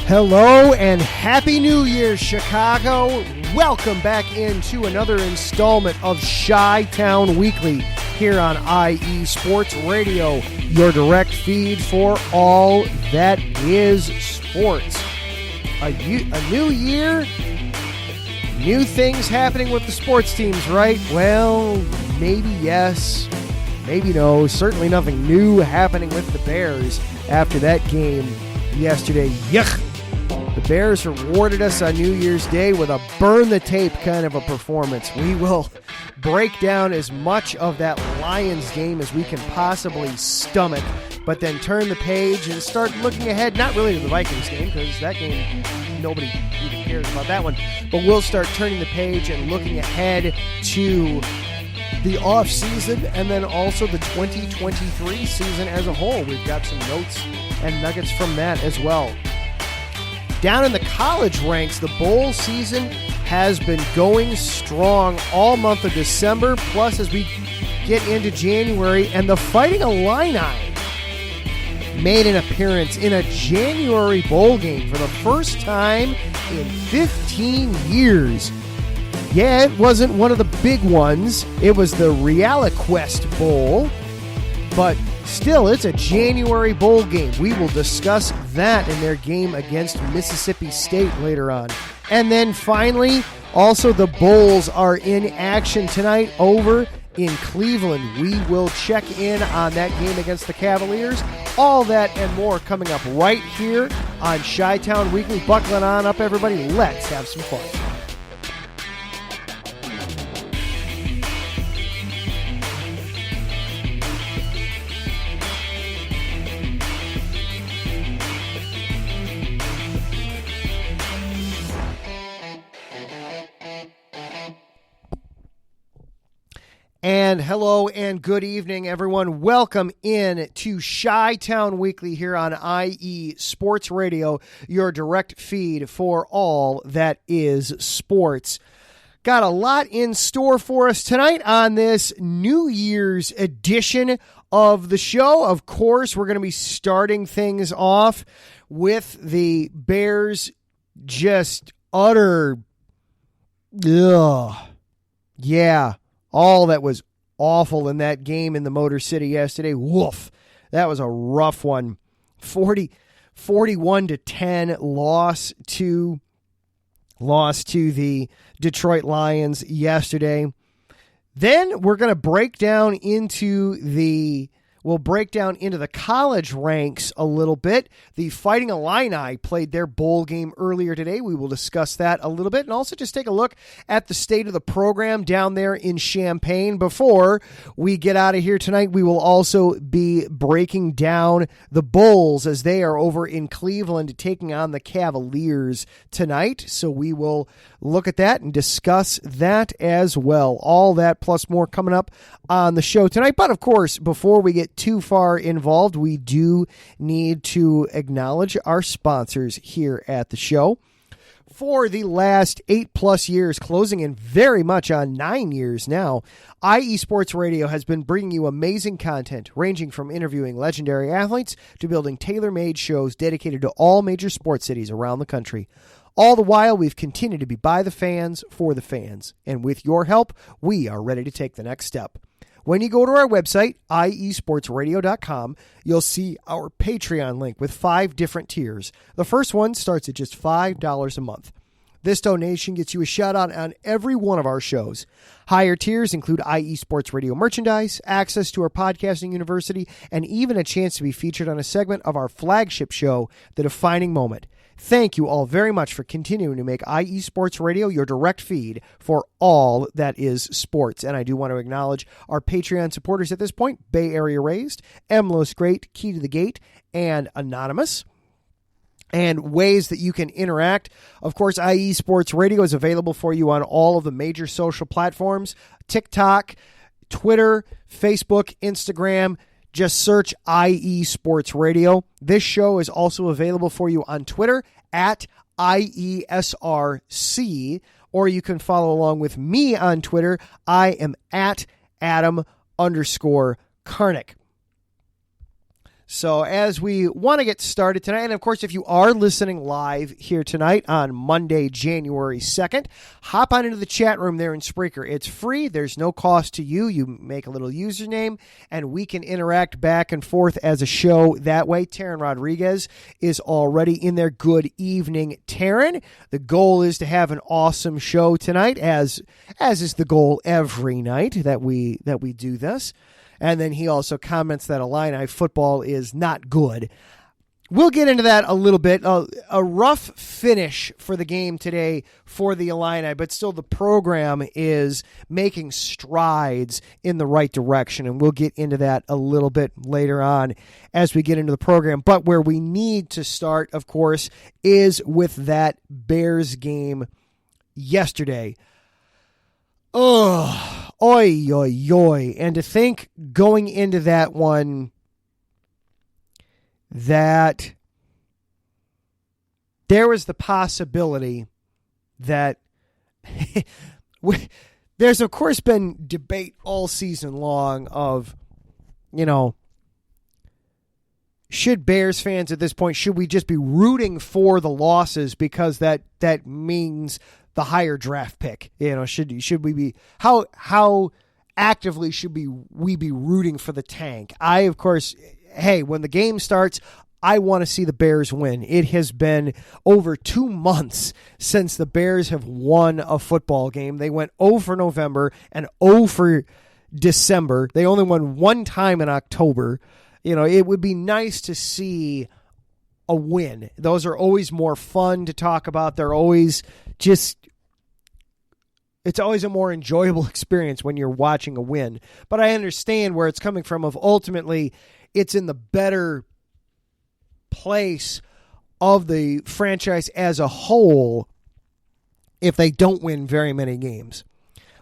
Hello and Happy New Year, Chicago. Welcome back into another installment of Chi-Town Weekly here on IE Sports Radio, your direct feed for all that is sports. A new year, new things happening with the sports teams, right? Well, maybe yes, maybe no. Certainly nothing new happening with the Bears after that game yesterday. Yuck! The Bears rewarded us on New Year's Day with a burn-the-tape kind of a performance. We will break down as much of that Lions game as we can possibly stomach, but then turn the page and start looking ahead, not really to the Vikings game, because that game, nobody even cares about that one, but we'll start turning the page and looking ahead to the offseason and then also the 2023 season as a whole. We've got some notes and nuggets from that as well. Down in the college ranks, the bowl season has been going strong all month of December, plus as we get into January, and the Fighting Illini made an appearance in a January bowl game for the first time in 15 years. Yeah, it wasn't one of the big ones. It was the RealiQuest Bowl, but still, it's a January bowl game. We will discuss that in their game against Mississippi State later on. And then finally, also the Bowls are in action tonight over in Cleveland. We will check in on that game against the Cavaliers. All that and more coming up right here on Chi-Town Weekly. Buckling on up, everybody. Let's have some fun. And hello and good evening, everyone. Welcome in to Chi-Town Weekly here on IE Sports Radio, your direct feed for all that is sports. Got a lot in store for us tonight on this New Year's edition of the show. Of course, we're going to be starting things off with the Bears just utter, yeah. All that was awful in that game in the Motor City yesterday. Woof. That was a rough one. 41-10 loss to the Detroit Lions yesterday. Then we're going to break down into the college ranks a little bit. The Fighting Illini played their bowl game earlier today. We will discuss that a little bit and also just take a look at the state of the program down there in Champaign. Before we get out of here tonight, we will also be breaking down the Bulls as they are over in Cleveland taking on the Cavaliers tonight. So we will look at that and discuss that as well. All that plus more coming up on the show tonight. But of course, before we get too far involved, we do need to acknowledge our sponsors here at the show. For the last 8+ years, closing in very much on 9 years now, IE Sports Radio has been bringing you amazing content, ranging from interviewing legendary athletes to building tailor-made shows dedicated to all major sports cities around the country. All the while, we've continued to be by the fans, for the fans. And with your help, we are ready to take the next step. When you go to our website, iesportsradio.com, you'll see our Patreon link with 5 different tiers. The first one starts at just $5 a month. This donation gets you a shout-out on every one of our shows. Higher tiers include IE Sports Radio merchandise, access to our podcasting university, and even a chance to be featured on a segment of our flagship show, The Defining Moment. Thank you all very much for continuing to make IE Sports Radio your direct feed for all that is sports. And I do want to acknowledge our Patreon supporters at this point: Bay Area Raised, Emlos Great, Key to the Gate, and Anonymous. And ways that you can interact. Of course, IE Sports Radio is available for you on all of the major social platforms: TikTok, Twitter, Facebook, Instagram. Just search IE Sports Radio. This show is also available for you on Twitter at IESRC, or you can follow along with me on Twitter. I am at Adam_Karnick. So as we want to get started tonight, and of course, if you are listening live here tonight on Monday, January 2nd, hop on into the chat room there in Spreaker. It's free. There's no cost to you. You make a little username, and we can interact back and forth as a show that way. Taryn Rodriguez is already in there. Good evening, Taryn. The goal is to have an awesome show tonight, as is the goal every night that we do this. And then he also comments that Illini football is not good. We'll get into that a little bit. A rough finish for the game today for the Illini, but still the program is making strides in the right direction, and we'll get into that a little bit later on as we get into the program. But where we need to start, of course, is with that Bears game yesterday. Oh, oi, oi, oi. And to think going into that one that there was the possibility that there's, of course, been debate all season long of, should Bears fans at this point, should we just be rooting for the losses because that means the higher draft pick? Should we be, how actively should we be rooting for the tank? I, of course, hey, when the game starts, I want to see the Bears win. It has been over 2 months since the Bears have won a football game. They went 0 for November and 0 for December. They only won one time in October. It would be nice to see a win. Those are always more fun to talk about. They're always it's always a more enjoyable experience when you're watching a win. But I understand where it's coming from of ultimately it's in the better place of the franchise as a whole if they don't win very many games.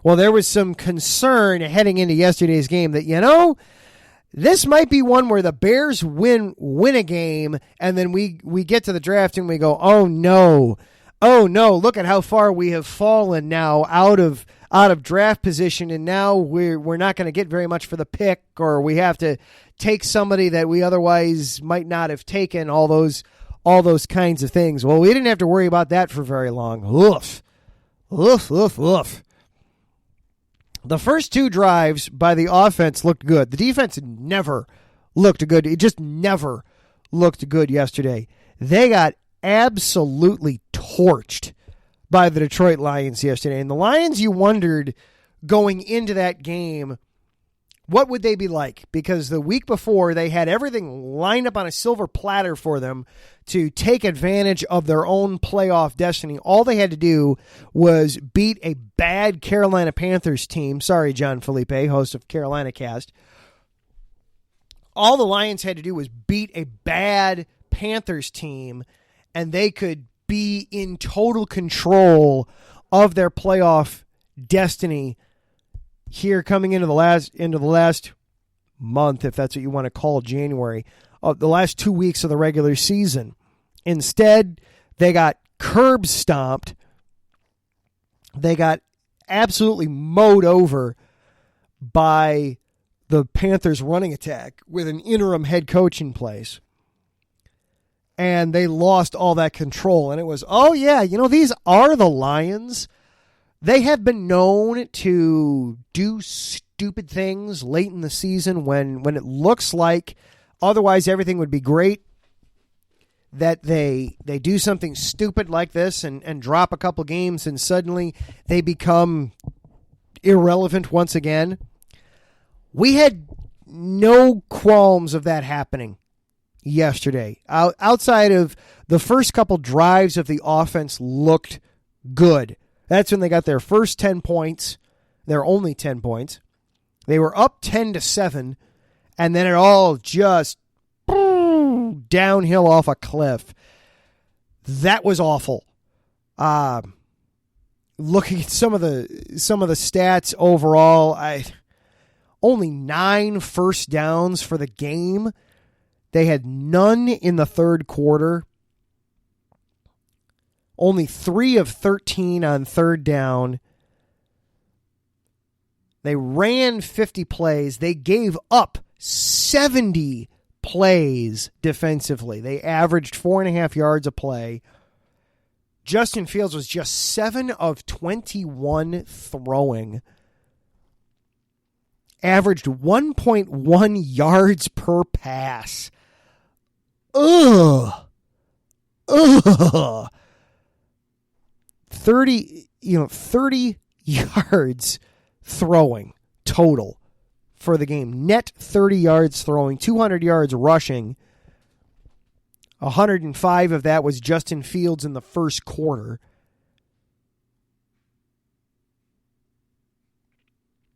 Well, there was some concern heading into yesterday's game that, this might be one where the Bears win a game, and then we get to the draft and we go, oh no, look at how far we have fallen now out of draft position, and now we're not going to get very much for the pick, or we have to take somebody that we otherwise might not have taken, all those kinds of things. Well, we didn't have to worry about that for very long. Oof. The first 2 drives by the offense looked good. The defense never looked good. It just never looked good yesterday. They got absolutely torched by the Detroit Lions yesterday. And the Lions, you wondered going into that game, what would they be like? Because the week before, they had everything lined up on a silver platter for them to take advantage of their own playoff destiny. All they had to do was beat a bad Carolina Panthers team. Sorry, John Felipe, host of Carolina Cast. All the Lions had to do was beat a bad Panthers team, and they could be in total control of their playoff destiny here coming into the last month, if that's what you want to call January, of the last 2 weeks of the regular season. Instead, they got curb stomped. They got absolutely mowed over by the Panthers running attack with an interim head coach in place. And they lost all that control. And it was, oh yeah, these are the Lions. They have been known to do stupid things late in the season when it looks like otherwise everything would be great, that they do something stupid like this and drop a couple games and suddenly they become irrelevant once again. We had no qualms of that happening yesterday. Outside of the first couple drives of the offense looked good. That's when they got their first 10 points. Their only 10 points. They were up 10-7, and then it all just downhill off a cliff. That was awful. Looking at some of the stats overall, only 9 first downs for the game. They had none in the third quarter. Only 3 of 13 on third down. They ran 50 plays. They gave up 70 plays defensively. They averaged 4.5 yards a play. Justin Fields was just 7 of 21 throwing. Averaged 1.1 yards per pass. Ugh. 30 yards throwing total for the game. Net 30 yards throwing, 200 yards rushing. 105 of that was Justin Fields in the first quarter.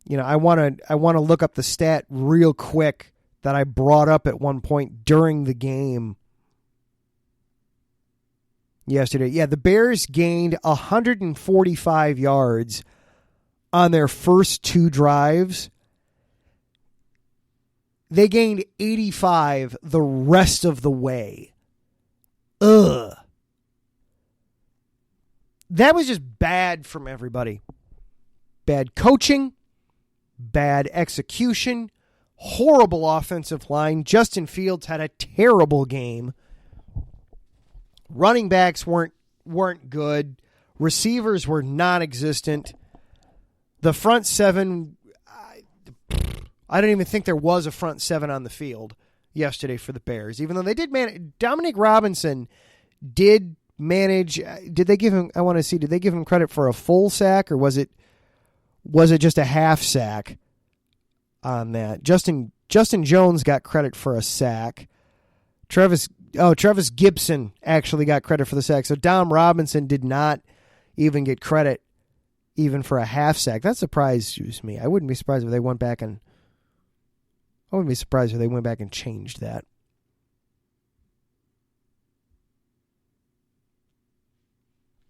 I want to look up the stat real quick that I brought up at one point during the game yesterday. Yeah, the Bears gained 145 yards on their first 2 drives. They gained 85 the rest of the way. Ugh. That was just bad from everybody. Bad coaching, bad execution, horrible offensive line. Justin Fields had a terrible game. Running backs weren't good. Receivers were non-existent. The front seven, I don't even think there was a front seven on the field yesterday for the Bears, even though they did manage. Dominic Robinson did manage. Did they give him, I want to see, did they give him credit for a full sack, or was it just a half sack on that? Justin Jones got credit for a sack. Travis Gibson actually got credit for the sack. So Dom Robinson did not even get credit even for a half sack. That surprised me. I wouldn't be surprised if they went back and changed that.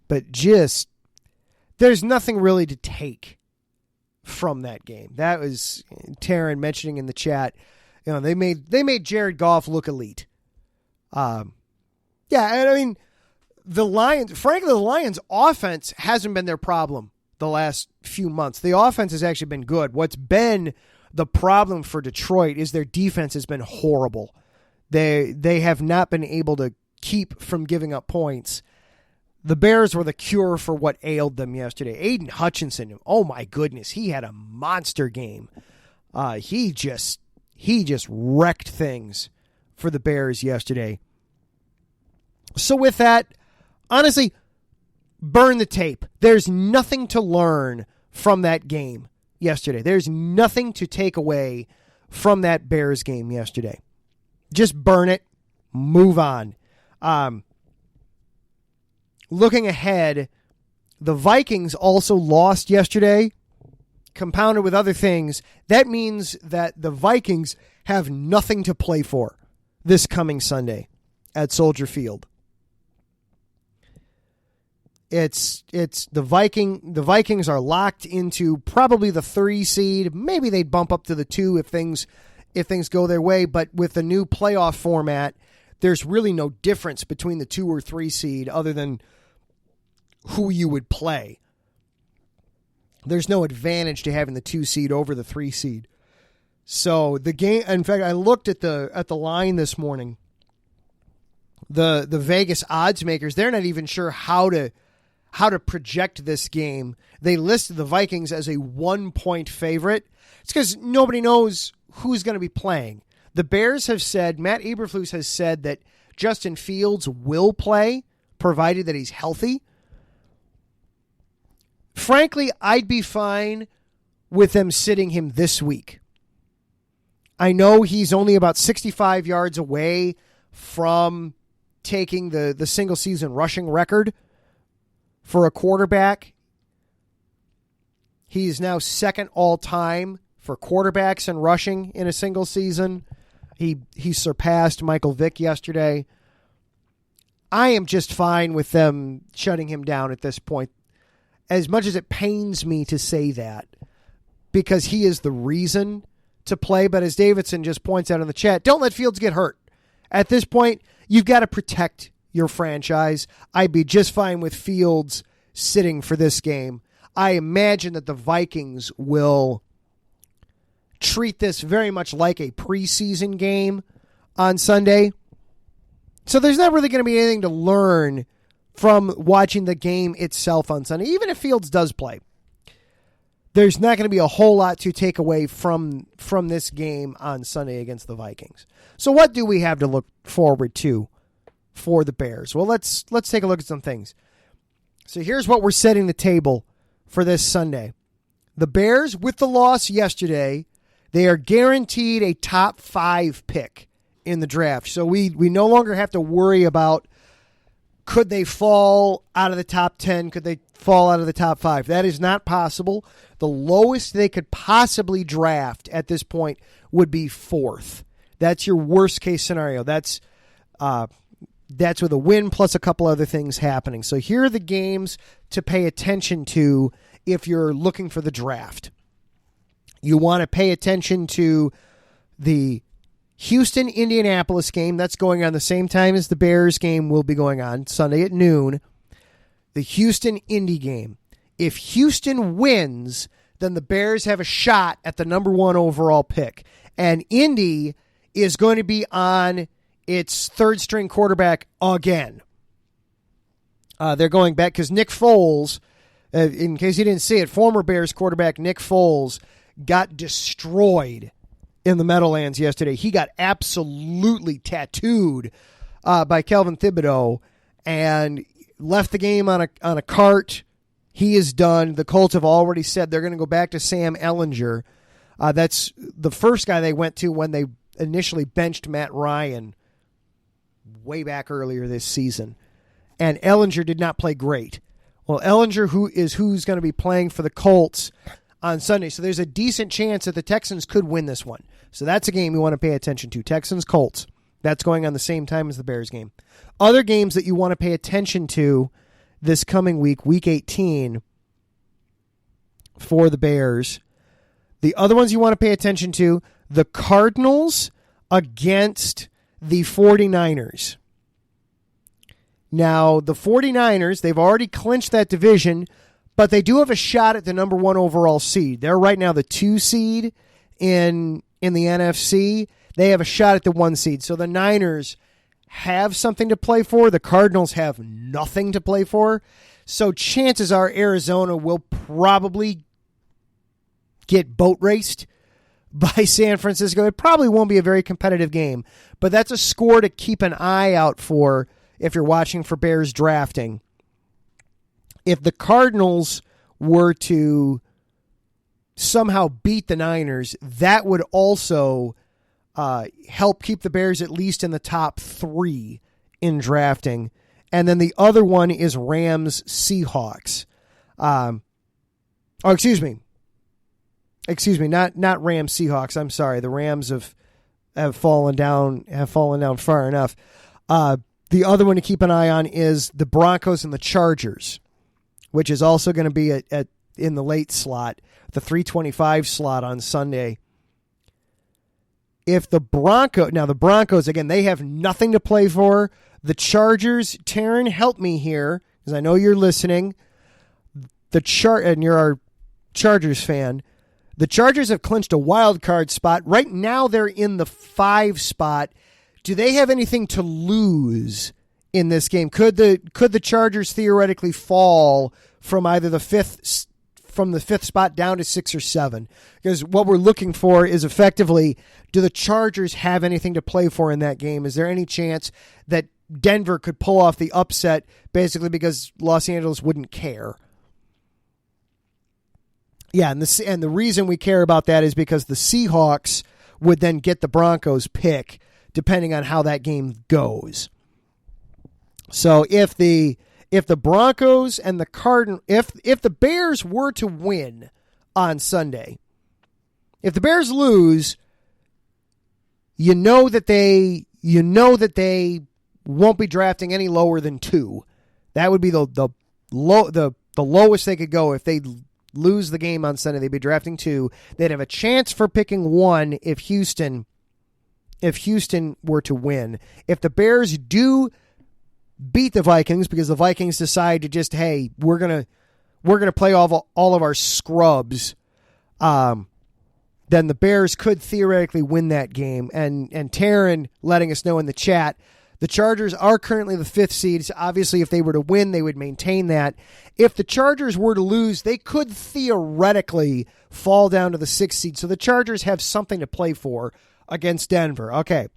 But just, there's nothing really to take from that game. That was Taryn mentioning in the chat. They made Jared Goff look elite. Yeah, and I mean, the Lions' offense hasn't been their problem the last few months. The offense has actually been good. What's been the problem for Detroit is their defense has been horrible. They have not been able to keep from giving up points. The Bears were the cure for what ailed them yesterday. Aiden Hutchinson, oh my goodness, he had a monster game. He just wrecked things for the Bears yesterday. So with that, honestly, burn the tape. There's nothing to learn from that game yesterday. There's nothing to take away from that Bears game yesterday. Just burn it. Move on. Looking ahead, the Vikings also lost yesterday, compounded with other things. That means that the Vikings have nothing to play for this coming Sunday at Soldier Field. It's the Vikings are locked into probably the 3 seed. Maybe they'd bump up to the 2 if things go their way. But with the new playoff format, there's really no difference between the 2 or 3 seed other than who you would play. There's no advantage to having the 2 seed over the 3 seed. So the game, in fact, I looked at the line this morning. The Vegas odds makers, they're not even sure how to project this game. They listed the Vikings as a 1-point favorite. It's because nobody knows who's going to be playing. The Bears have said, Matt Eberflus has said that Justin Fields will play, provided that he's healthy. Frankly, I'd be fine with them sitting him this week. I know he's only about 65 yards away from taking the single season rushing record for a quarterback. He's now second all time for quarterbacks in rushing in a single season. He surpassed Michael Vick yesterday. I am just fine with them shutting him down at this point, as much as it pains me to say that, because he is the reason to play. But as Davidson just points out in the chat, don't let Fields get hurt. At this point, you've got to protect your franchise. I'd be just fine with Fields sitting for this game. I imagine that the Vikings will treat this very much like a preseason game on Sunday. So there's not really going to be anything to learn from watching the game itself on Sunday, even if Fields does play. There's not going to be a whole lot to take away from this game on Sunday against the Vikings. So what do we have to look forward to for the Bears? Well, let's take a look at some things. So here's what we're setting the table for this Sunday. The Bears, with the loss yesterday, they are guaranteed a top 5 pick in the draft. So we no longer have to worry about could they fall out of the top 10, could they fall out of the top 5. That is not possible. The lowest they could possibly draft at this point would be 4th. That's your worst case scenario. That's with a win plus a couple other things happening. So here are the games to pay attention to if you're looking for the draft. You want to pay attention to the Houston-Indianapolis game. That's going on the same time as the Bears game will be going on, Sunday at noon. The Houston-Indy game. If Houston wins, then the Bears have a shot at the number 1 overall pick. And Indy is going to be on its third-string quarterback again. They're going back because Nick Foles, in case you didn't see it, former Bears quarterback Nick Foles got destroyed in the Meadowlands yesterday. He got absolutely tattooed by Kelvin Thibodeau and left the game on a cart. He is done. The Colts have already said they're going to go back to Sam Ehlinger. That's the first guy they went to when they initially benched Matt Ryan way back earlier this season. And Ehlinger did not play great. Well, Ehlinger who's going to be playing for the Colts on Sunday. So there's a decent chance that the Texans could win this one. So that's a game you want to pay attention to. Texans-Colts. That's going on the same time as the Bears game. Other games that you want to pay attention to this coming week, Week 18, for the Bears. The other ones you want to pay attention to, the Cardinals against the 49ers. Now, the 49ers, they've already clinched that division, but they do have a shot at the number 1 overall seed. They're right now the 2 seed in the NFC. They have a shot at the 1 seed. So the Niners have something to play for. The Cardinals have nothing to play for. So chances are Arizona will probably get boat raced by San Francisco. It probably won't be a very competitive game, but that's a score to keep an eye out for if you're watching for Bears drafting. If the Cardinals were to somehow beat the Niners, that would also help keep the Bears at least in the top 3 in drafting. And then the other one is Rams-Seahawks. Excuse me, not Rams-Seahawks. I'm sorry. The Rams have fallen down far enough. The other one to keep an eye on is the Broncos and the Chargers, which is also going to be in the late slot, the 3:25 slot on Sunday. If the Broncos, again, they have nothing to play for. The Chargers, Taryn, help me here, because I know you're listening. And you're our Chargers fan. The Chargers have clinched a wild card spot. Right now they're in the 5 spot. Do they have anything to lose in this game? Could the Chargers theoretically fall from either the 5th spot down to 6 or 7? Because what we're looking for is effectively, do the Chargers have anything to play for in that game? Is there any chance that Denver could pull off the upset basically because Los Angeles wouldn't care? Yeah, and the reason we care about that is because the Seahawks would then get the Broncos pick depending on how that game goes. So if the Broncos and the Cardinals, if the Bears were to win on Sunday, if the Bears lose, you know that they won't be drafting any lower than 2. That would be the lowest they could go. If they lose the game on Sunday, they'd be drafting 2. They'd have a chance for picking 1 if Houston were to win. If the Bears do beat the Vikings because the Vikings decide to just, hey, we're gonna play all of our scrubs, then then the Bears could theoretically win that game. And Taryn letting us know in the chat, the Chargers are currently the 5th seed. So obviously, if they were to win, they would maintain that. If the Chargers were to lose, they could theoretically fall down to the 6th seed. So the Chargers have something to play for against Denver. Okay.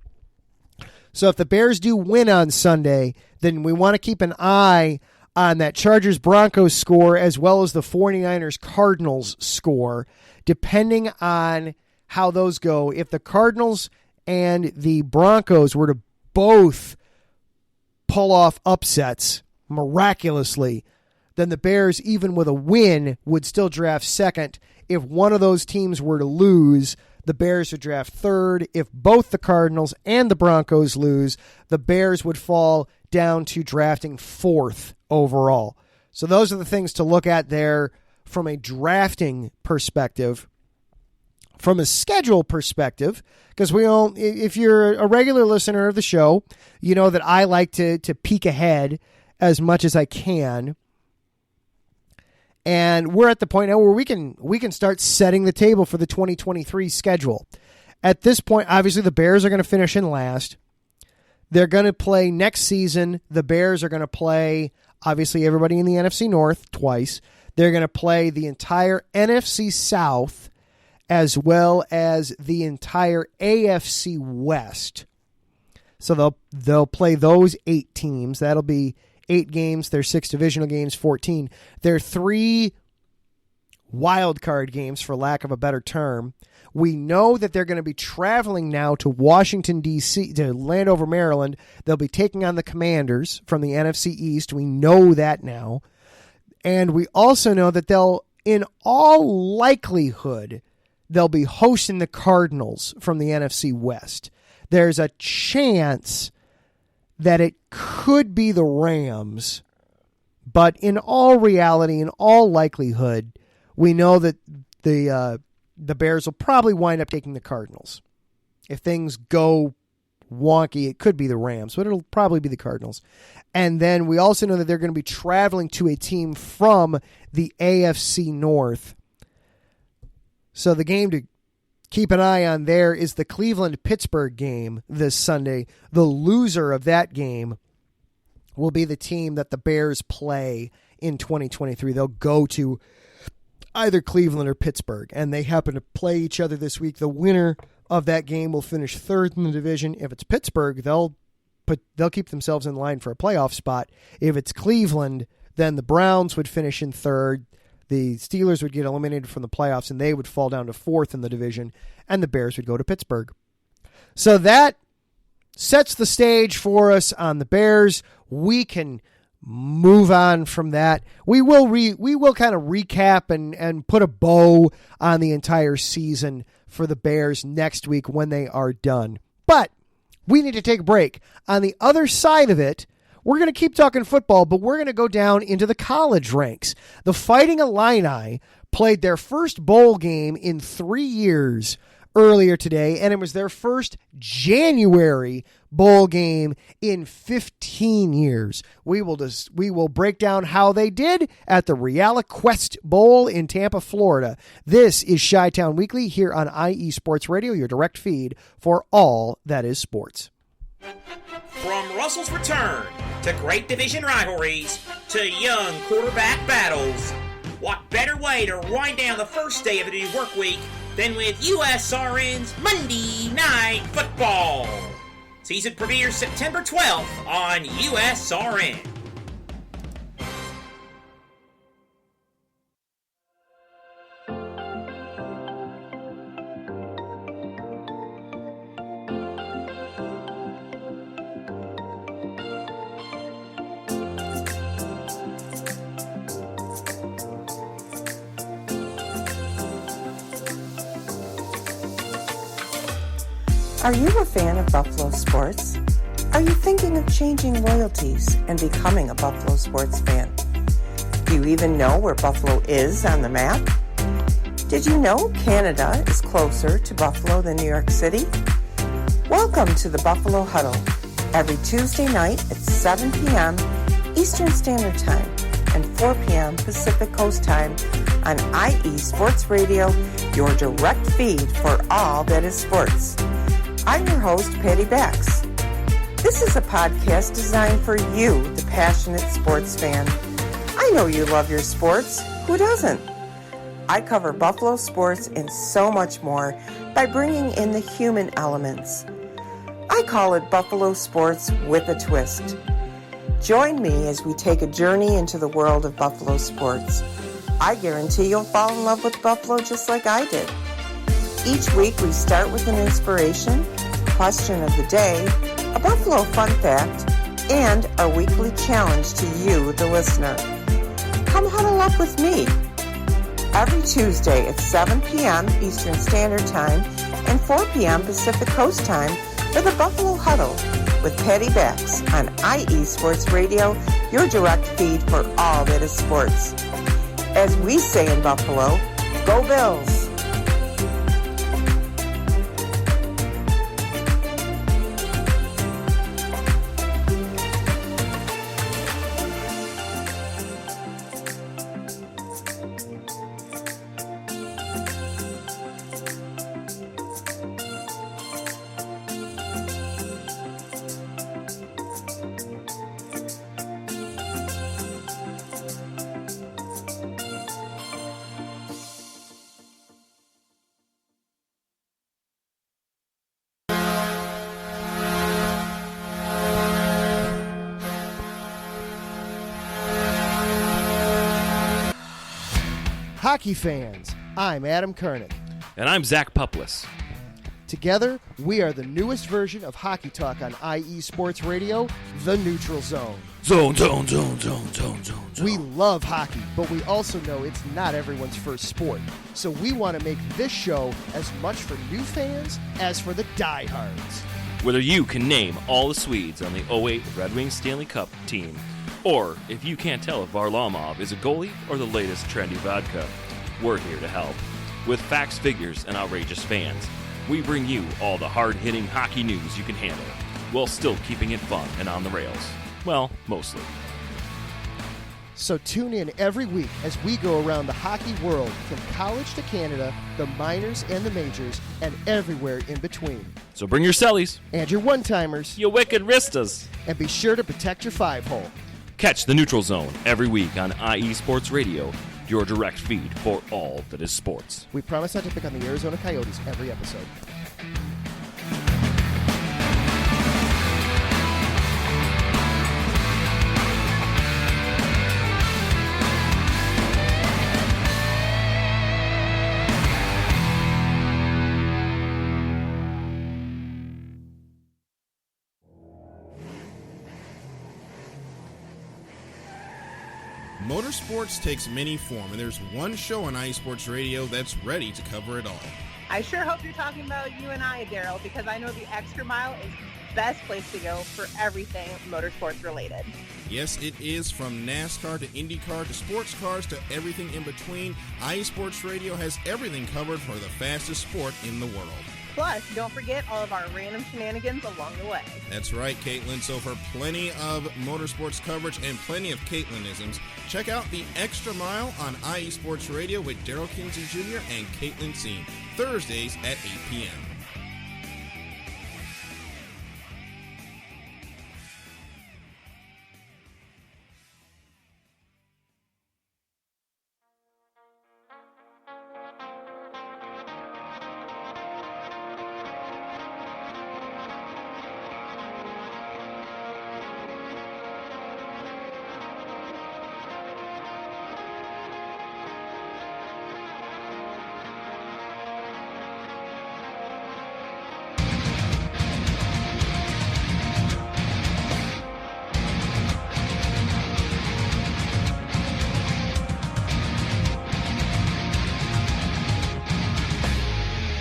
So if the Bears do win on Sunday, then we want to keep an eye on that Chargers-Broncos score as well as the 49ers-Cardinals score, depending on how those go. If the Cardinals and the Broncos were to both pull off upsets miraculously, then the Bears, even with a win, would still draft second. If one of those teams were to lose, the Bears would draft third. If both the Cardinals and the Broncos lose, the Bears would fall down to drafting fourth overall. So those are the things to look at there from a drafting perspective. From a schedule perspective, because if you're a regular listener of the show, you know that I like to peek ahead as much as I can. And we're at the point now where we can start setting the table for the 2023 schedule. At this point, obviously, the Bears are going to finish in last. They're going to play next season. The Bears are going to play, obviously, everybody in the NFC North twice. They're going to play the entire NFC South as well as the entire AFC West. So they'll play those 8 teams. That'll be 8 games. There's 6 divisional games, 14. There are 3 wild card games, for lack of a better term. We know that they're going to be traveling now to Washington, D.C., to Landover, Maryland. They'll be taking on the Commanders from the NFC East. We know that now. And we also know that in all likelihood, they'll be hosting the Cardinals from the NFC West. There's a chance that it could be the Rams, but in all reality, in all likelihood, we know that the Bears will probably wind up taking the Cardinals. If things go wonky, it could be the Rams, but it'll probably be the Cardinals. And then we also know that they're going to be traveling to a team from the AFC North. So the game to keep an eye on there is the Cleveland-Pittsburgh game this Sunday. The loser of that game will be the team that the Bears play in 2023. They'll go to either Cleveland or Pittsburgh, and they happen to play each other this week. The winner of that game will finish third in the division. If it's Pittsburgh, they'll keep themselves in line for a playoff spot. If it's Cleveland, then the Browns would finish in third. The Steelers would get eliminated from the playoffs, and they would fall down to fourth in the division, and the Bears would go to Pittsburgh. So that sets the stage for us on the Bears. We can move on from that. We will kind of recap and put a bow on the entire season for the Bears next week when they are done. But we need to take a break. On the other side of it, we're going to keep talking football, but we're going to go down into the college ranks. The Fighting Illini played their first bowl game in 3 years earlier today, and it was their first January bowl game in 15 years. We will break down how they did at the RealiQuest Bowl in Tampa, Florida. This is Chi-Town Weekly here on IE Sports Radio, your direct feed for all that is sports. From Russell's return to great division rivalries to young quarterback battles, what better way to wind down the first day of the new work week than with USRN's Monday Night Football? Season premieres September 12th on USRN. Are you a fan of Buffalo sports? Are you thinking of changing loyalties and becoming a Buffalo sports fan? Do you even know where Buffalo is on the map? Did you know Canada is closer to Buffalo than New York City? Welcome to the Buffalo Huddle, every Tuesday night at 7 p.m. Eastern Standard Time and 4 p.m. Pacific Coast Time on IE Sports Radio, your direct feed for all that is sports. I'm your host, Patty Bax. This is a podcast designed for you, the passionate sports fan. I know you love your sports. Who doesn't? I cover Buffalo sports and so much more by bringing in the human elements. I call it Buffalo sports with a twist. Join me as we take a journey into the world of Buffalo sports. I guarantee you'll fall in love with Buffalo just like I did. Each week we start with an inspiration, question of the day, a Buffalo fun fact, and our weekly challenge to you, the listener. Come huddle up with me. Every Tuesday at 7 p.m. Eastern Standard Time and 4 p.m. Pacific Coast Time for the Buffalo Huddle with Patty Bax on IE Sports Radio, your direct feed for all that is sports. As we say in Buffalo, go Bills! Hockey fans, I'm Adam Kernick. And I'm Zach Puplis. Together, we are the newest version of Hockey Talk on IE Sports Radio, The Neutral Zone. Zone. We love hockey, but we also know it's not everyone's first sport. So we want to make this show as much for new fans as for the diehards. Whether you can name all the Swedes on the 08 Red Wings Stanley Cup team, or if you can't tell if Varlamov is a goalie or the latest trendy vodka, we're here to help. With facts, figures, and outrageous fans, we bring you all the hard-hitting hockey news you can handle, while still keeping it fun and on the rails. Well, mostly. So tune in every week as we go around the hockey world, from college to Canada, the minors and the majors, and everywhere in between. So bring your cellies. And your one-timers. You wicked wristas. And be sure to protect your five-hole. Catch the Neutral Zone every week on IE Sports Radio, your direct feed for all that is sports. We promise not to pick on the Arizona Coyotes every episode. Motorsports takes many forms, and there's one show on IE Sports Radio that's ready to cover it all. I sure hope you're talking about you and I, Daryl, because I know the Extra Mile is the best place to go for everything motorsports related. Yes, it is. From NASCAR to IndyCar to sports cars to everything in between, IE Sports Radio has everything covered for the fastest sport in the world. Plus, don't forget all of our random shenanigans along the way. That's right, Caitlin. So for plenty of motorsports coverage and plenty of Caitlinisms, check out the Extra Mile on IE Sports Radio with Daryl Kinsey Jr. and Caitlin Seen, Thursdays at 8 p.m.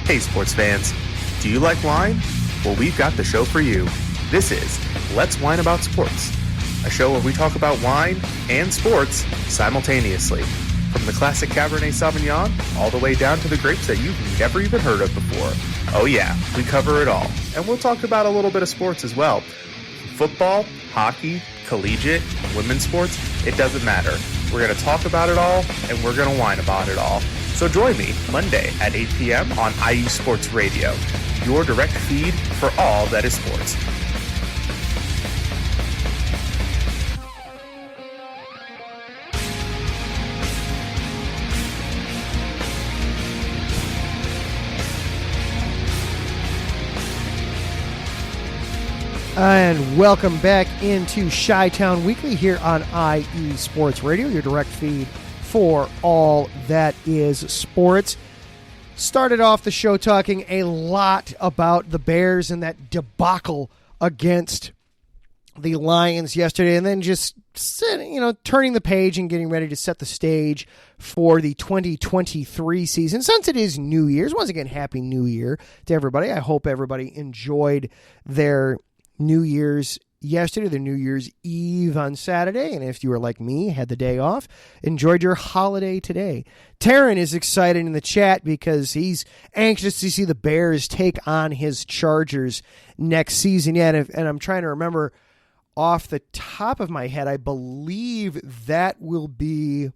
Hey sports fans, do you like wine? Well, we've got the show for you. This is Let's Wine About Sports, a show where we talk about wine and sports simultaneously. From the classic Cabernet Sauvignon all the way down to the grapes that you've never even heard of before. Oh yeah, we cover it all. And we'll talk about a little bit of sports as well. Football, hockey, collegiate, women's sports, it doesn't matter. We're going to talk about it all, and we're going to whine about it all. So join me Monday at 8 p.m. on IU Sports Radio, your direct feed for all that is sports. And welcome back into Chi-Town Weekly here on IE Sports Radio, your direct feed for all that is sports. Started off the show talking a lot about the Bears and that debacle against the Lions yesterday, and then just turning the page and getting ready to set the stage for the 2023 season. Since it is New Year's, once again, Happy New Year to everybody. I hope everybody enjoyed their New Year's yesterday, the New Year's Eve on Saturday, and if you were like me, had the day off, enjoyed your holiday today. Taryn is excited in the chat because he's anxious to see the Bears take on his Chargers next season. Yeah, and I'm trying to remember off the top of my head, I believe that'll be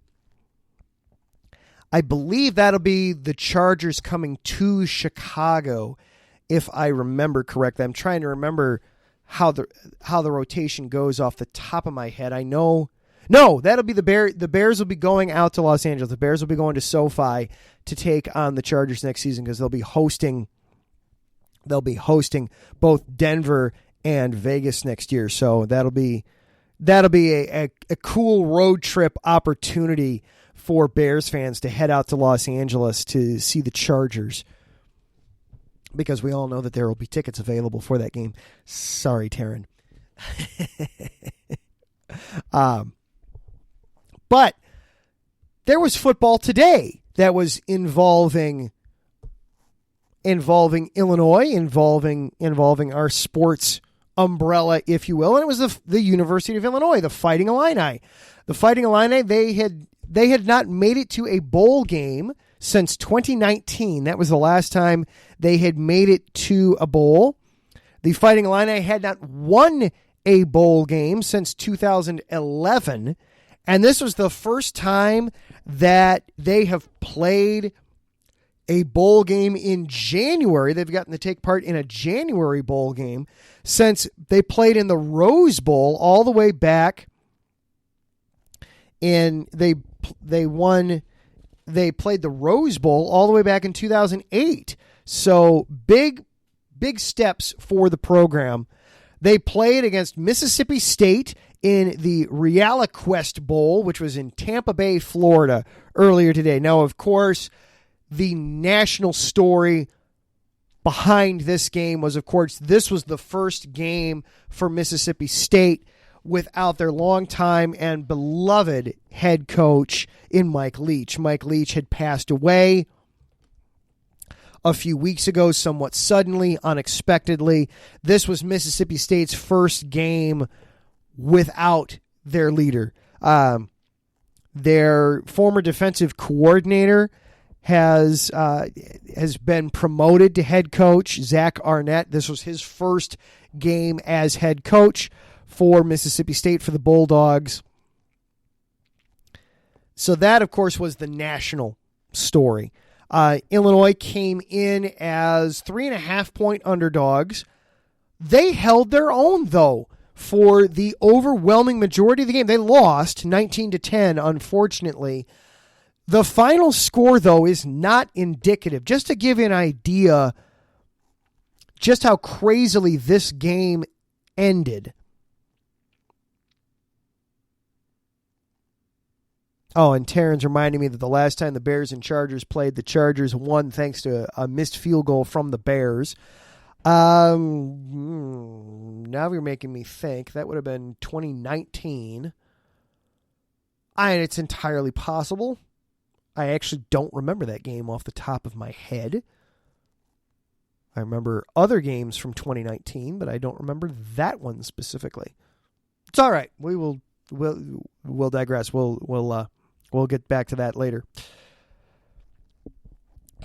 the Chargers coming to Chicago, if I remember correctly. I'm trying to remember how the rotation goes off the top of my head. I know. No, that'll be the Bears. The Bears will be going out to Los Angeles. The Bears will be going to SoFi to take on the Chargers next season because they'll be hosting both Denver and Vegas next year. So that'll be a cool road trip opportunity for Bears fans to head out to Los Angeles to see the Chargers, because we all know that there will be tickets available for that game. Sorry, Taryn. But there was football today that was involving Illinois, involving our sports umbrella, if you will, and it was the University of Illinois, the Fighting Illini. The Fighting Illini, they had not made it to a bowl game since 2019. That was the last time they had made it to a bowl. The Fighting Illini had not won a bowl game since 2011, and this was the first time that they have played a bowl game in January. They've gotten to take part in a January bowl game since they played in the Rose Bowl all the way back in they played the Rose Bowl all the way back in 2008. So big steps for the program. They played against Mississippi State in the RealiQuest Bowl, which was in Tampa Bay, Florida, earlier today. Now, of course, the national story behind this game was, of course, this was the first game for Mississippi State without their longtime and beloved head coach in Mike Leach. Mike Leach had passed away a few weeks ago, somewhat suddenly, unexpectedly. This was Mississippi State's first game without their leader. Their former defensive coordinator has been promoted to head coach, Zach Arnett. This was his first game as head coach for Mississippi State, for the Bulldogs. So that, of course, was the national story. Illinois came in as 3.5-point underdogs. They held their own, though, for the overwhelming majority of the game. They lost 19-10, unfortunately. The final score, though, is not indicative. Just to give you an idea just how crazily this game ended. Oh, and Taryn's reminding me that the last time the Bears and Chargers played, the Chargers won thanks to a missed field goal from the Bears. Now you're making me think. That would have been 2019. And it's entirely possible. I actually don't remember that game off the top of my head. I remember other games from 2019, but I don't remember that one specifically. It's all right. We'll digress. We'll get back to that later.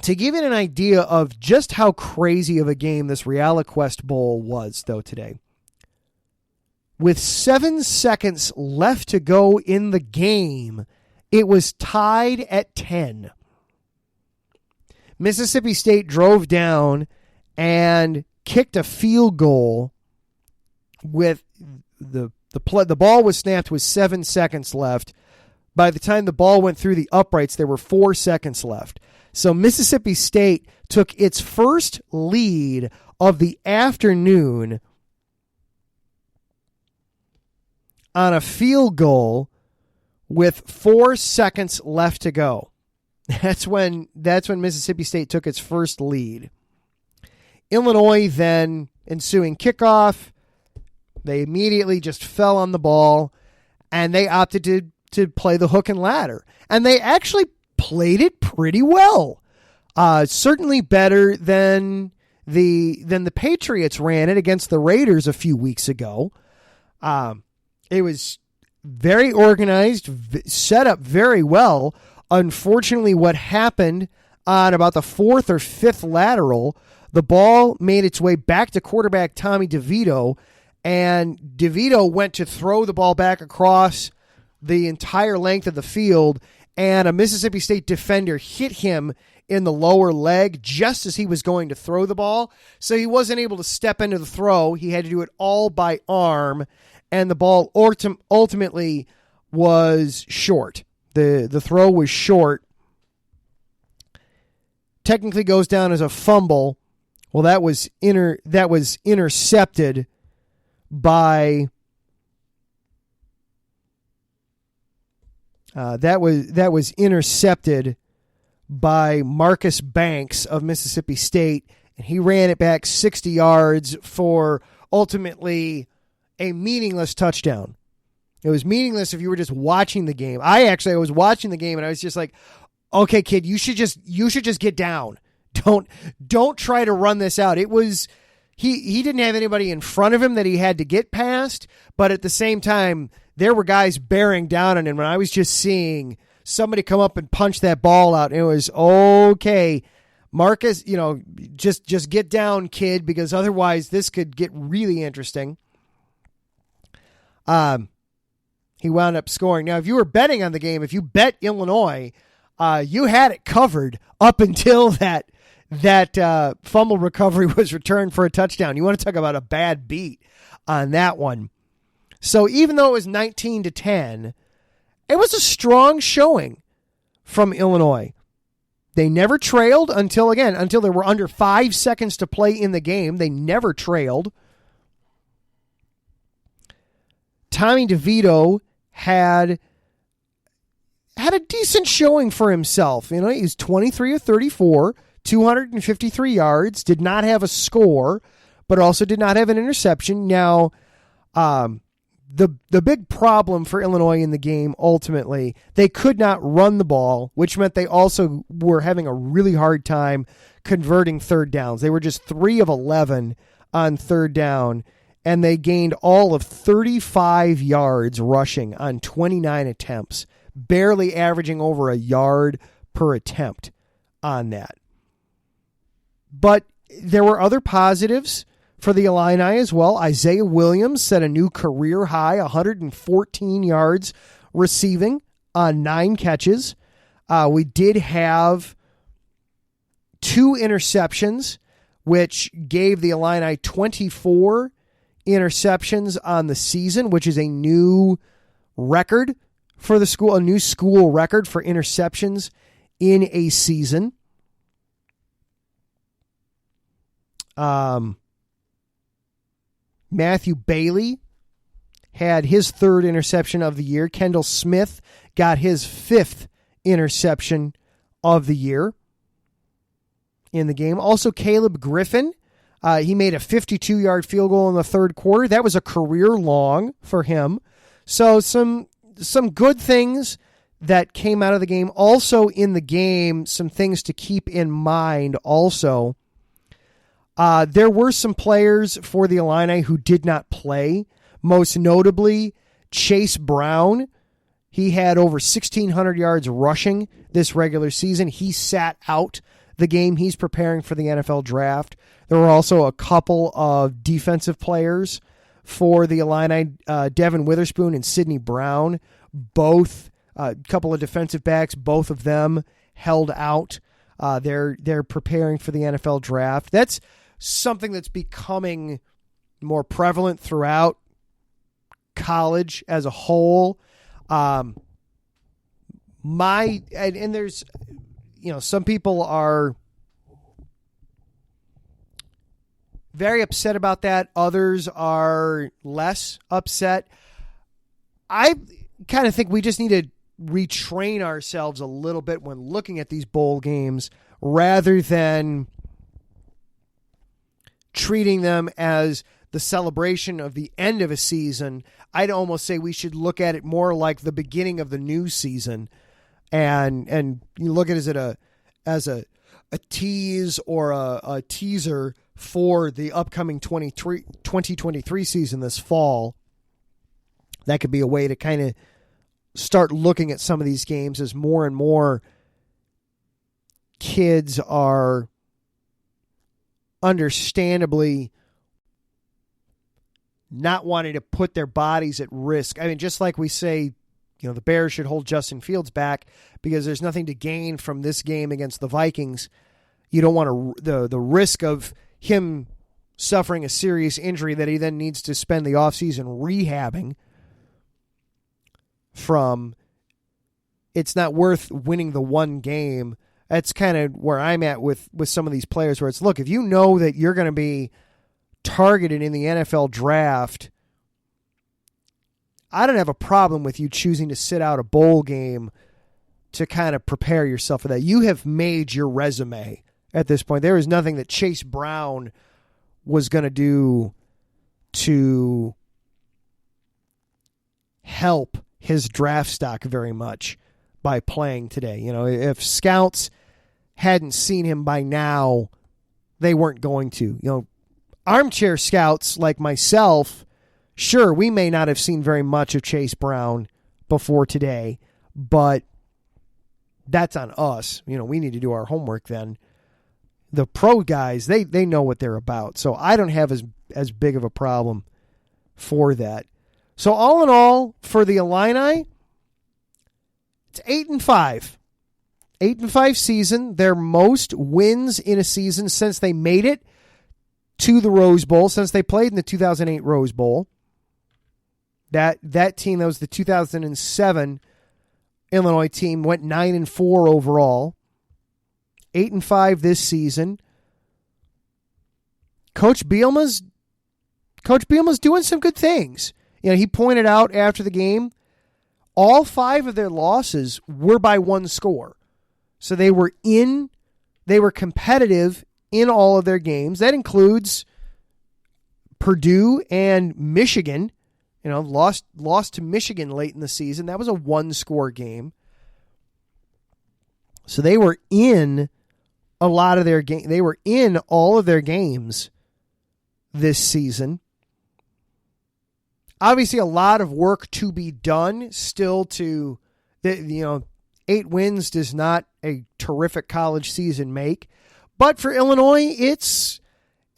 To give you an idea of just how crazy of a game this RealiQuest Bowl was, though, today, with 7 seconds left to go in the game It was tied at 10. Mississippi State drove down and kicked a field goal with the ball was snapped with 7 seconds left. By the time the ball went through the uprights, there were 4 seconds left. So Mississippi State took its first lead of the afternoon on a field goal with 4 seconds left to go. That's when Mississippi State took its first lead. Illinois then ensuing kickoff, they immediately just fell on the ball, and they opted to play the hook and ladder. And they actually played it pretty well. Certainly better than the Patriots ran it against the Raiders a few weeks ago. It was very organized, set up very well. Unfortunately, what happened on about the 4th or 5th lateral, the ball made its way back to quarterback Tommy DeVito, and DeVito went to throw the ball back across the entire length of the field, and a Mississippi State defender hit him in the lower leg just as he was going to throw the ball. So he wasn't able to step into the throw. He had to do it all by arm, and the ball ultimately was short. The throw was short. Technically goes down as a fumble. Well, that was intercepted by intercepted by Marcus Banks of Mississippi State, and he ran it back 60 yards for ultimately a meaningless touchdown. It was meaningless if you were just watching the game. I was watching the game, and I was just like, okay, kid, you should just get down. Don't try to run this out. It was he didn't have anybody in front of him that he had to get past, but at the same time, there were guys bearing down on him, and I was just seeing somebody come up and punch that ball out. And it was, okay, Marcus, just get down, kid, because otherwise this could get really interesting. He wound up scoring. Now, if you were betting on the game, if you bet Illinois, you had it covered up until that fumble recovery was returned for a touchdown. You want to talk about a bad beat on that one. So even though it was 19-10, it was a strong showing from Illinois. They never trailed until there were under 5 seconds to play in the game. They never trailed. Tommy DeVito had a decent showing for himself. He was 23 of 34, 253 yards, did not have a score, but also did not have an interception. Now, the big problem for Illinois in the game, ultimately, they could not run the ball, which meant they also were having a really hard time converting third downs. They were just 3 of 11 on third down, and they gained all of 35 yards rushing on 29 attempts, barely averaging over a yard per attempt on that. But there were other positives for the Illini as well. Isaiah Williams set a new career high, 114 yards receiving on 9 catches. We did have 2 interceptions, which gave the Illini 24 interceptions on the season, which is a new record for the school, a new school record for interceptions in a season. Matthew Bailey had his 3rd interception of the year. Kendall Smith got his 5th interception of the year in the game. Also, Caleb Griffin, he made a 52-yard field goal in the 3rd quarter. That was a career long for him. So some good things that came out of the game. Also in the game, some things to keep in mind also. There were some players for the Illini who did not play, most notably Chase Brown. He had over 1,600 yards rushing this regular season. He sat out the game. He's preparing for the NFL draft. There were also a couple of defensive players for the Illini, Devin Witherspoon and Sidney Brown. Both A couple of defensive backs, both of them held out. They're preparing for the NFL draft. That's something that's becoming more prevalent throughout college as a whole. And there's, some people are very upset about that. Others are less upset. I kind of think we just need to retrain ourselves a little bit when looking at these bowl games rather than treating them as the celebration of the end of a season. I'd almost say we should look at it more like the beginning of the new season, and you look at it as a tease or a teaser for the upcoming 2023 season this fall. That could be a way to kind of start looking at some of these games as more and more kids are understandably not wanting to put their bodies at risk. I mean, just like we say, the Bears should hold Justin Fields back because there's nothing to gain from this game against the Vikings. You don't want the risk of him suffering a serious injury that he then needs to spend the offseason rehabbing from. It's not worth winning the one game. That's kind of where I'm at with some of these players, where it's, look, if you know that you're going to be targeted in the NFL draft, I don't have a problem with you choosing to sit out a bowl game to kind of prepare yourself for that. You have made your resume at this point. There is nothing that Chase Brown was going to do to help his draft stock very much by playing today. If scouts hadn't seen him by now, they weren't going to. Armchair scouts like myself, sure, we may not have seen very much of Chase Brown before today, but that's on us. We need to do our homework then. The pro guys, they know what they're about. So I don't have as big of a problem for that. So all in all, for the Illini, it's 8-5. 8-5 season. Their most wins in a season since they made it to the Rose Bowl, since they played in the 2008 Rose Bowl. That team, that was the 2007 Illinois team, went 9-4 overall. 8-5 this season. Coach Bielema's doing some good things. He pointed out after the game, all 5 of their losses were by one score. So they were competitive in all of their games. That includes Purdue and Michigan. Lost to Michigan late in the season. That was a one-score game. So they were in a lot of their game. They were in all of their games this season. Obviously, a lot of work to be done still. 8 wins does not a terrific college season make, but for Illinois, it's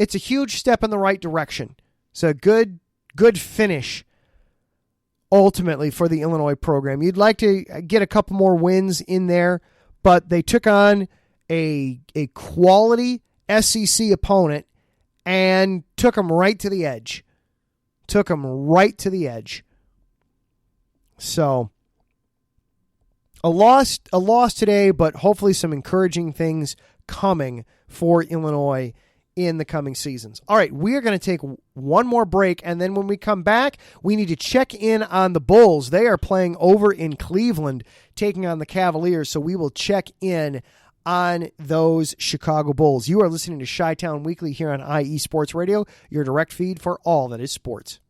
a huge step in the right direction. It's a good finish ultimately for the Illinois program. You'd like to get a couple more wins in there, but they took on a quality SEC opponent and took them right to the edge. So a loss today, but hopefully some encouraging things coming for Illinois in the coming seasons. All right, we are going to take one more break, and then when we come back, we need to check in on the Bulls. They are playing over in Cleveland, taking on the Cavaliers, so we will check in on those Chicago Bulls. You are listening to Chi-Town Weekly here on IE Sports Radio, your direct feed for all that is sports.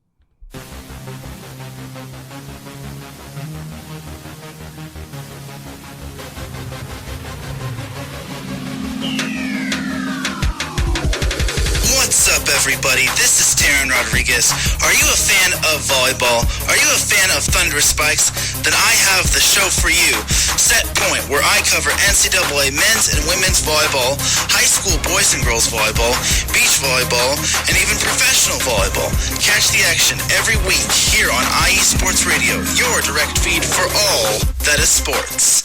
What's up, everybody? This is Darren Rodriguez. Are you a fan of volleyball? Are you a fan of Thunderous Spikes? Then I have the show for you. Set Point, where I cover NCAA men's and women's volleyball, high school school boys and girls volleyball, beach volleyball, and even professional volleyball. Catch the action every week here on IE Sports Radio, your direct feed for all that is sports.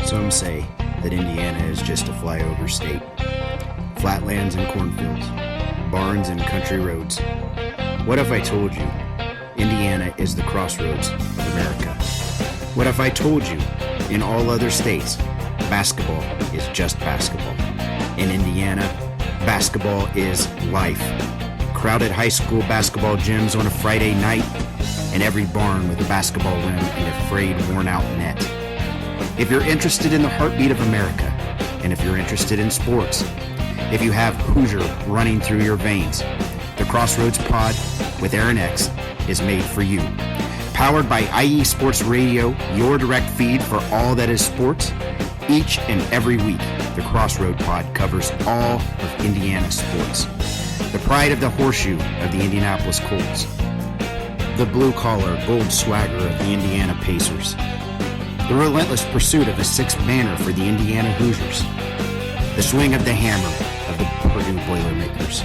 Some say that Indiana is just a flyover state. Flatlands and cornfields, barns and country roads. What if I told you Indiana is the crossroads of America? What if I told you in all other states, basketball is just basketball? In Indiana, basketball is life. Crowded high school basketball gyms on a Friday night, and every barn with a basketball rim and a frayed, worn-out net. If you're interested in the heartbeat of America, and if you're interested in sports, if you have Hoosier running through your veins, the Crossroads Pod with Aaron X is made for you. Powered by IE Sports Radio, your direct feed for all that is sports. Each and every week, the Crossroad Pod covers all of Indiana sports. The pride of the horseshoe of the Indianapolis Colts. The blue-collar, bold swagger of the Indiana Pacers. The relentless pursuit of the sixth banner for the Indiana Hoosiers. The swing of the hammer of the Purdue Boilermakers.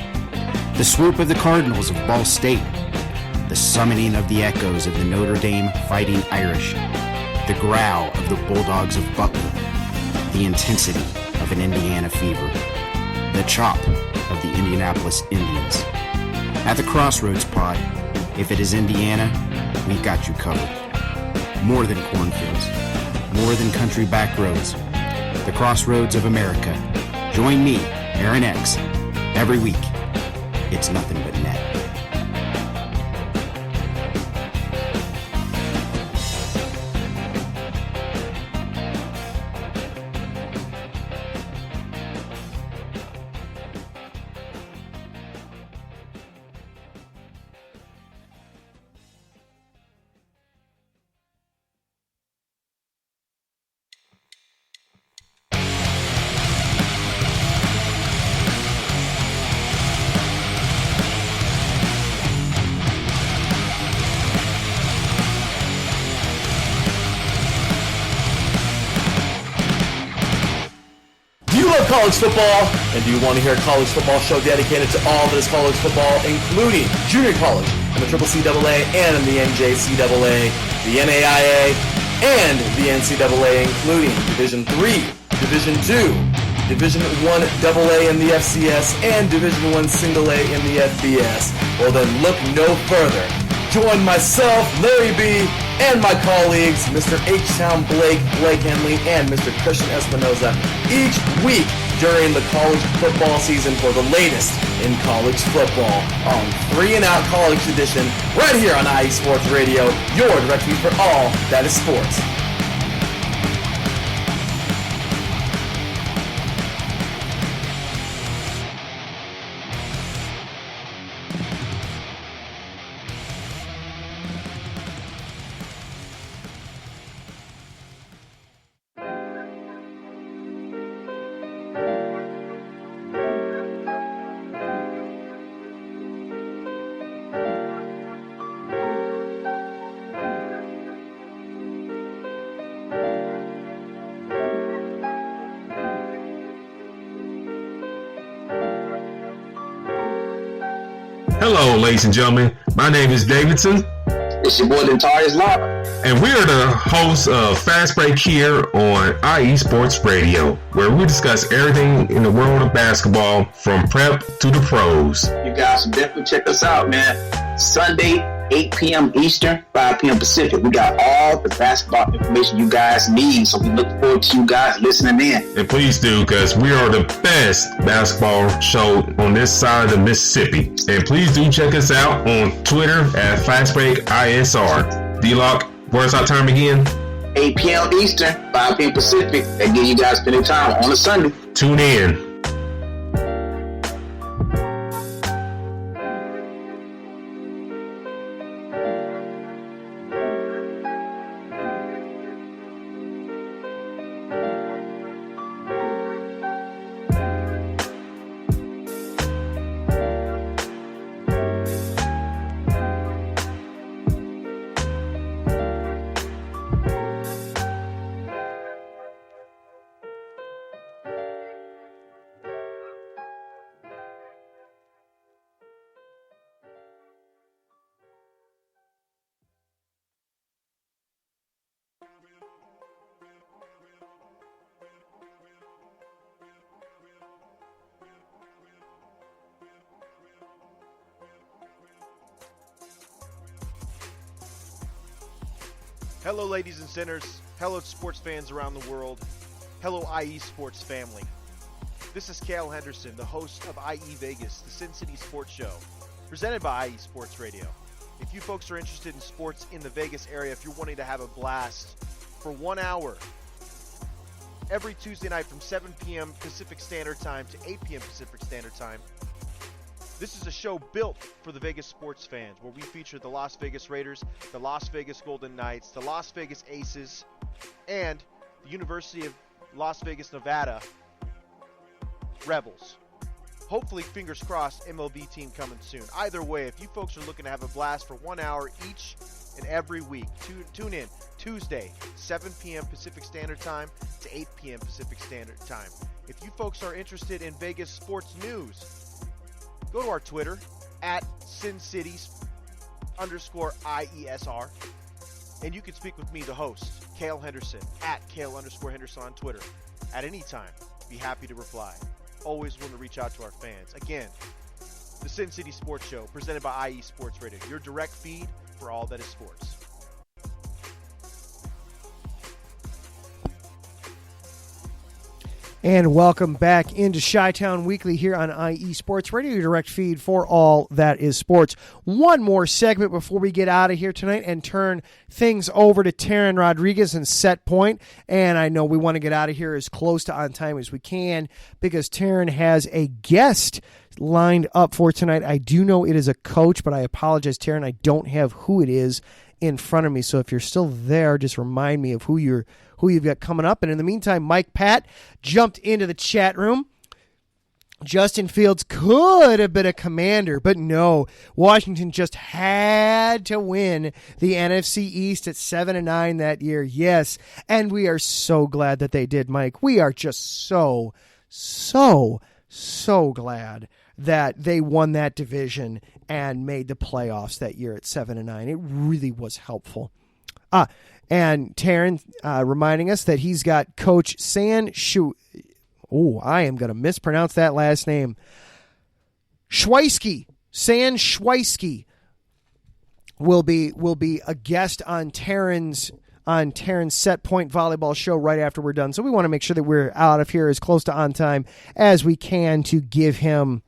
The swoop of the Cardinals of Ball State. The summoning of the echoes of the Notre Dame Fighting Irish. The growl of the Bulldogs of Butler. The intensity of an Indiana fever. The chop of the Indianapolis Indians. At the Crossroads Pod, if it is Indiana, we've got you covered. More than cornfields. More than country back roads. The Crossroads of America. Join me, Aaron X, every week. It's nothing but net. College football, and do you want to hear a college football show dedicated to all that is college football, including junior college and the CCCAA and the NJCAA, the NAIA, and the NCAA, including Division III, Division II, Division I AA in the FCS, and Division I Single A in the FBS? Well then look no further. Join myself, Larry B., and my colleagues, Mr. H-Town Blake Henley, and Mr. Christian Espinoza, each week during the college football season for the latest in college football on 3 and Out College Edition, right here on IE Sports Radio, your direct feed for all that is sports. Hello, ladies and gentlemen. My name is Davidson. It's your boy, Dentarius Lava. And we are the hosts of Fast Break here on IE Sports Radio, where we discuss everything in the world of basketball from prep to the pros. You guys should definitely check us out, man. Sunday, 8 p.m. Eastern, 5 p.m. Pacific. We got all the basketball information you guys need, so we look forward to you guys listening in. And please do, because we are the best basketball show on this side of the Mississippi. And please do check us out on Twitter at FastBreakISR. D-Lock, where's our time again? 8 p.m. Eastern, 5 p.m. Pacific. That give you guys plenty of time on a Sunday. Tune in. Hello, ladies and sinners. Hello, sports fans around the world. Hello, IE Sports family. This is Cale Henderson, the host of IE Vegas, the Sin City Sports Show, presented by IE Sports Radio. If you folks are interested in sports in the Vegas area, if you're wanting to have a blast for 1 hour, every Tuesday night from 7 p.m. Pacific Standard Time to 8 p.m. Pacific Standard Time, this is a show built for the Vegas sports fans, where we feature the Las Vegas Raiders, the Las Vegas Golden Knights, the Las Vegas Aces, and the University of Las Vegas, Nevada Rebels. Hopefully, fingers crossed, MLB team coming soon. Either way, if you folks are looking to have a blast for 1 hour each and every week, tune in Tuesday, 7 p.m. Pacific Standard Time to 8 p.m. Pacific Standard Time. If you folks are interested in Vegas sports news, go to our Twitter, at SinCities_IESR, and you can speak with me, the host, Cale Henderson, at Cale_Henderson on Twitter. At any time, be happy to reply. Always willing to reach out to our fans. Again, the Sin City Sports Show, presented by IE Sports Radio, your direct feed for all that is sports. And welcome back into Chi-Town Weekly here on IE Sports Radio, your direct feed for all that is sports. One more segment before we get out of here tonight and turn things over to Taryn Rodriguez and Set Point. And I know we want to get out of here as close to on time as we can because Taryn has a guest lined up for tonight. I do know it is a coach, but I apologize, Taryn. I don't have who it is in front of me. So if you're still there, just remind me of who you've got coming up. And in the meantime, Mike Pat jumped into the chat room. Justin Fields could have been a Commander, but no. Washington just had to win the NFC East at 7-9 that year. Yes, and we are so glad that they did, Mike. We are just so glad that they won that division and made the playoffs that year at 7-9. It really was helpful. And Taryn reminding us that he's got Coach I am going to mispronounce that last name. Schweisky. San Schweisky will be a guest on Taryn's Set Point Volleyball show right after we're done. So we want to make sure that we're out of here as close to on time as we can to give him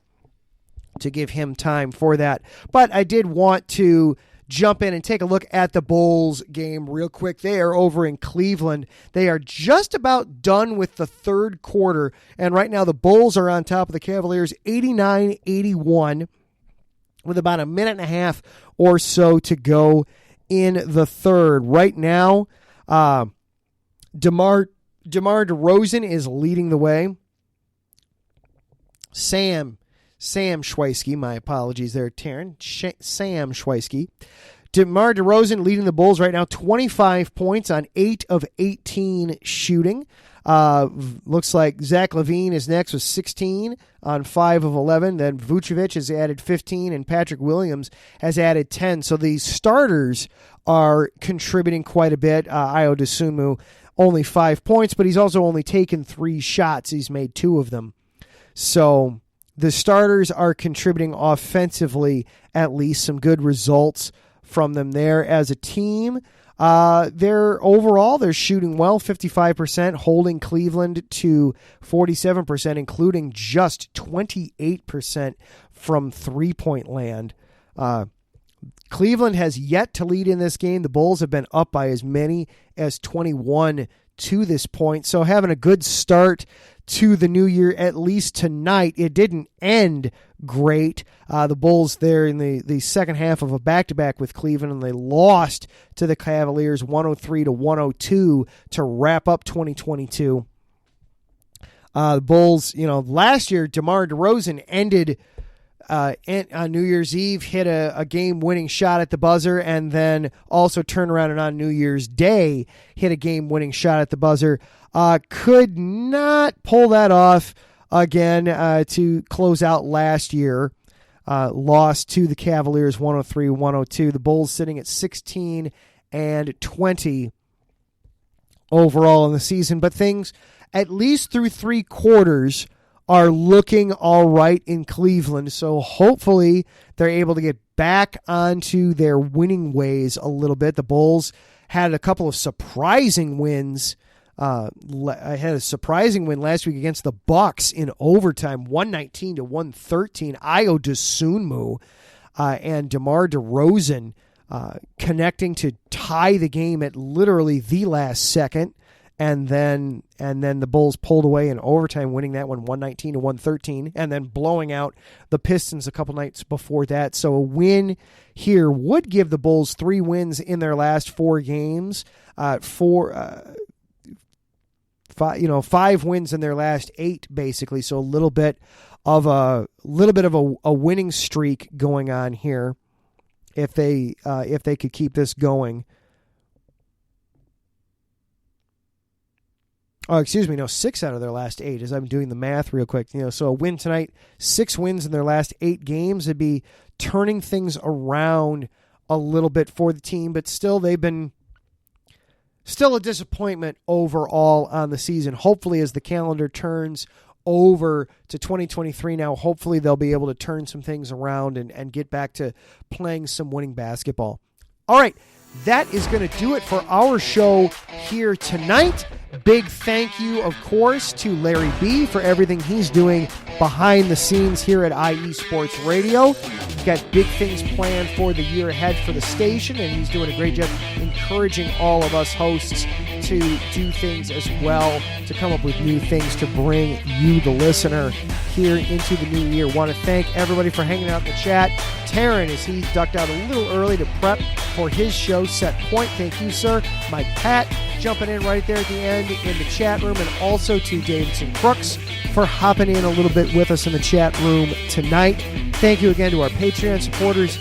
time for that. But I did want to jump in and take a look at the Bulls game real quick. They are over in Cleveland. They are just about done with the third quarter, and right now the Bulls are on top of the Cavaliers 89-81 with about a minute and a half or so to go in the third. Right now, DeMar DeRozan is leading the way. Sam Schweisky, my apologies there, Taryn. Sam Schweisky. DeMar DeRozan leading the Bulls right now, 25 points on 8 of 18 shooting. Looks like Zach LaVine is next with 16 on 5 of 11. Then Vucevic has added 15, and Patrick Williams has added 10. So these starters are contributing quite a bit. Ayo Dosunmu, only 5 points, but he's also only taken 3 shots. He's made 2 of them. So the starters are contributing offensively, at least some good results from them there as a team. They're shooting well, 55%, holding Cleveland to 47%, including just 28% from three-point land. Cleveland has yet to lead in this game. The Bulls have been up by as many as 21 to this point, so having a good start to the new year, at least tonight. It didn't end great. The Bulls there in the second half of a back-to-back with Cleveland, and they lost to the Cavaliers 103-102 to wrap up 2022. The Bulls, last year, DeMar DeRozan ended on New Year's Eve, hit a game-winning shot at the buzzer, and then also turned around and on New Year's Day hit a game-winning shot at the buzzer. Could not pull that off again to close out last year. Lost to the Cavaliers 103-102. The Bulls sitting at 16-20 overall in the season. But things, at least through 3 quarters, are looking all right in Cleveland. So hopefully they're able to get back onto their winning ways a little bit. The Bulls had a couple of surprising wins. I had a surprising win last week against the Bucks in overtime, 119-113. Ayo Dosunmu and DeMar DeRozan connecting to tie the game at literally the last second, and then the Bulls pulled away in overtime, winning that one 119-113, and then blowing out the Pistons a couple nights before that. So a win here would give the Bulls 3 wins in their last 4 games. 5 wins in their last 8, basically. So a little bit of a winning streak going on here, if they could keep this going. Oh, excuse me, no, 6 out of their last 8, as I'm doing the math real quick. So a win tonight, 6 wins in their last 8 games. It'd be turning things around a little bit for the team, but still they've been still a disappointment overall on the season. Hopefully, as the calendar turns over to 2023 now, hopefully they'll be able to turn some things around and get back to playing some winning basketball. All right, that is going to do it for our show here tonight. Big thank you, of course, to Larry B. for everything he's doing behind the scenes here at IE Sports Radio. He's got big things planned for the year ahead for the station, and he's doing a great job encouraging all of us hosts to do things as well, to come up with new things to bring you, the listener, here into the new year. Want to thank everybody for hanging out in the chat. Taryn, as he ducked out a little early to prep for his show, Set Point. Thank you, sir. Mike Pat jumping in right there at the end in the chat room, and also to Davidson Crooks for hopping in a little bit with us in the chat room tonight. Thank you again to our Patreon supporters,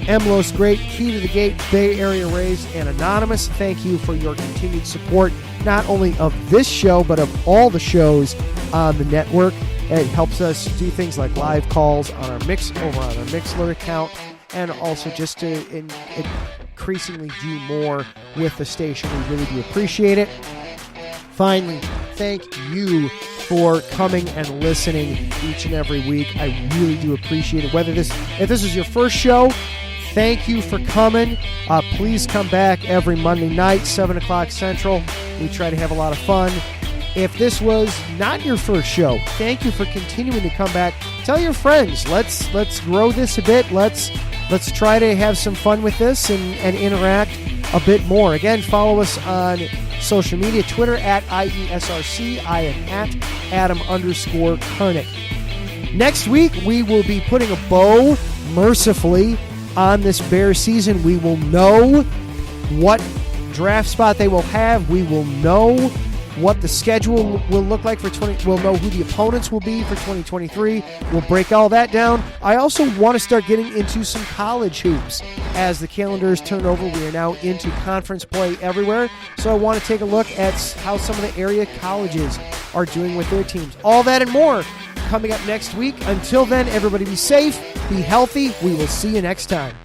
Emlos Great, Key to the Gate, Bay Area Rays, and Anonymous. Thank you for your continued support, not only of this show, but of all the shows on the network. It helps us do things like live calls on our over on our Mixlr account, and also just to increasingly do more with the station. We really do appreciate it. Finally, thank you for coming and listening each and every week. I really do appreciate it. If this is your first show, thank you for coming. Please come back every Monday night, 7 o'clock Central. We try to have a lot of fun. If this was not your first show, thank you for continuing to come back. Tell your friends. Let's grow this a bit. Let's try to have some fun with this and interact a bit more. Again, follow us on social media, Twitter at IESRC. I am at Adam_Karnick. Next week, we will be putting a bow, mercifully, on this Bears season. We will know what draft spot they will have. We will know what the schedule will look like for we'll know who the opponents will be for 2023. We'll break all that down. I also want to start getting into some college hoops. As the calendar is turned over, we are now into conference play everywhere. So I want to take a look at how some of the area colleges are doing with their teams. All that and more coming up next week. Until then, everybody be safe, be healthy. We will see you next time.